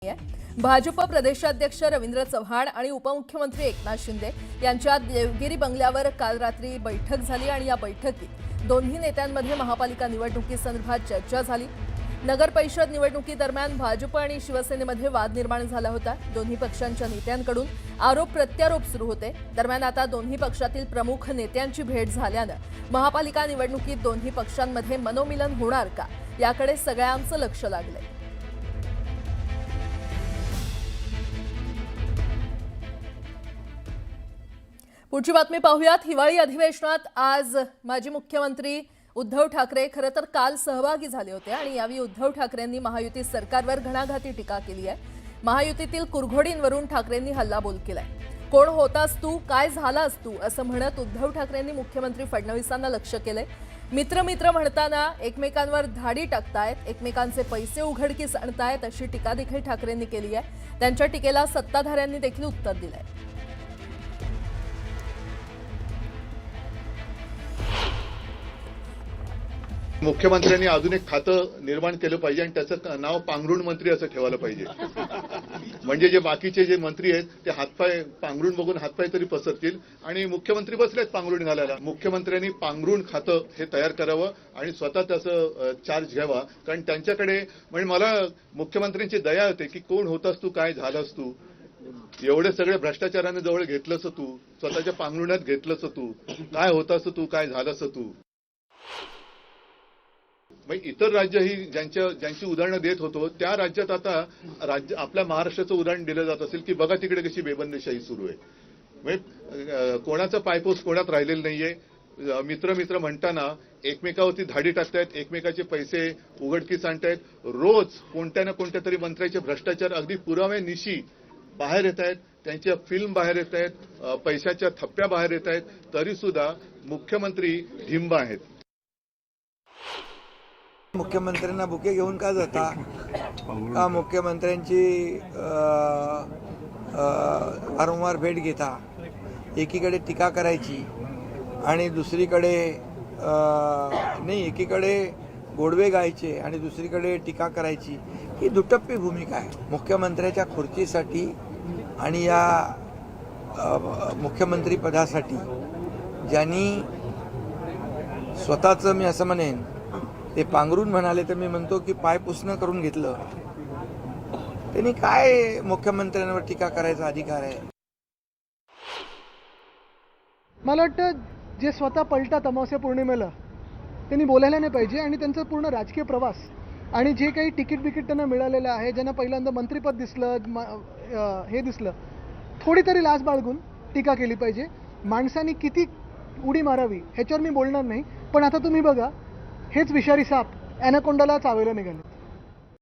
भाजप प्रदेशाध्यक्ष रवींद्र चव्हाण आणि उपमुख्यमंत्री एकनाथ शिंदे यांच्यात देवगिरी बंगल्यावर काल रात्री बैठक झाली आणि या बैठकीत दोन्ही नेत्यांमध्ये महापालिका निवडणुकीसंदर्भात चर्चा झाली। नगर परिषद निवडणुकीदरम्यान भाजप आणि शिवसेनेमध्ये वाद निर्माण झाला होता। दोन्ही पक्षांच्या नेत्यांकडून आरोप प्रत्यारोप सुरू होते। दरम्यान आता दोन्ही पक्षातील प्रमुख नेत्यांची भेट झाल्यानं महापालिका निवडणुकीत दोन्ही पक्षांमध्ये मनोमिलन होणार का याकडे सगळ्यांचं लक्ष लागलंय। पुढची बातमी पाहूयात। हिवाळी अधिवेशनात आज माजी मुख्यमंत्री उद्धव ठाकरे खरं तर काल सहभागी झाले होते आणि यावेळी उद्धव ठाकरेंनी महायुती सरकारवर घणाघाती टीका केली आहे। महायुतीतील कुरघोडींवरून ठाकरेंनी हल्लाबोल केलाय। कोण होतास तू, काय झालास तू असं म्हणत उद्धव ठाकरेंनी मुख्यमंत्री फडणवीसांना लक्ष्य केलंय। मित्र मित्र म्हणताना एकमेकांवर धाडी टाकतायत, एकमेकांचे पैसे उघडकीस आणतायत अशी टीका देखील ठाकरेंनी केली आहे। त्यांच्या टीकेला सत्ताधाऱ्यांनी देखील उत्तर दिलंय। मुख्यमंत्र्यांनी अजून एक खातं निर्माण केलं पाहिजे आणि त्याचं नाव पांघरुण मंत्री असं ठेवायला पाहिजे। म्हणजे जे बाकीचे जे मंत्री आहेत ते हातपाय पांघरुण बघून हातपाय तरी पसरतील आणि मुख्यमंत्री बसलेत पांघरुण घालायला। मुख्यमंत्र्यांनी पांघरुण खातं हे तयार करावं आणि स्वतः त्याचं चार्ज घ्यावा, कारण त्यांच्याकडे म्हणजे मला मुख्यमंत्र्यांची दया होते की कोण होतास तू, काय झालास तू, एवढे सगळे भ्रष्टाचाराने जवळ घेतलंस तू, स्वतःच्या पांघरुणात घेतलंस तू, काय होतास तू, काय झालास तू। इतर राज्य ही ज्यांची उदाहरणं देत होतो त्या राज्यात आता आपल्या महाराष्ट्राचं उदाहरण दिलं जात असेल की बघा तिकडे कशी बेबंदीशाही सुरू आहे। म्हणजे कोणाचा पायपोस कोणात राहिलेलं नाहीये। मित्र मित्र म्हणताना एकमेकावरती धाडी टाकतायत, एकमेकाचे पैसे उघडकीस आणतायत। रोज कोणत्या ना कोणत्या तरी मंत्र्याचे भ्रष्टाचार अगदी पुराव्यानिशी बाहेर येत आहेत, त्यांच्या फिल्म बाहेर येत आहेत, पैशाच्या थप्प्या बाहेर येत आहेत, तरी सुद्धा मुख्यमंत्री ढिंब आहेत। मुख्यमंत्र्यांना बुके घेऊन का जाता? का मुख्यमंत्र्यांची वारंवार भेट घेता? एकीकडे टीका करायची आणि दुसरीकडे नाही, एकीकडे गोडवे गायचे आणि दुसरीकडे टीका करायची, ही दुटप्पी भूमिका आहे मुख्यमंत्र्याच्या खुर्चीसाठी। आणि या मुख्यमंत्री पदासाठी ज्यांनी स्वतःचं, मी असं म्हणेन, ते पांघरून म्हणाले तर मी म्हणतो की पाय पुसणं करून घेतलं, त्यांनी काय मुख्यमंत्र्यांवर टीका करायचा अधिकार आहे? मला वाटतं जे स्वतः पलटात अमावस्या पौर्णिमेला त्यांनी बोलायला नाही पाहिजे आणि त्यांचा पूर्ण राजकीय प्रवास आणि जे काही तिकीट त्यांना मिळालेलं आहे, ज्यांना पहिल्यांदा मंत्रिपद दिसलं, हे दिसलं, थोडी तरी लाज बाळगून टीका केली पाहिजे। माणसांनी किती उडी मारावी ह्याच्यावर मी बोलणार नाही, पण आता तुम्ही बघा, हेच विषारी साप ॲनाकोंडाला चावायला निघाले।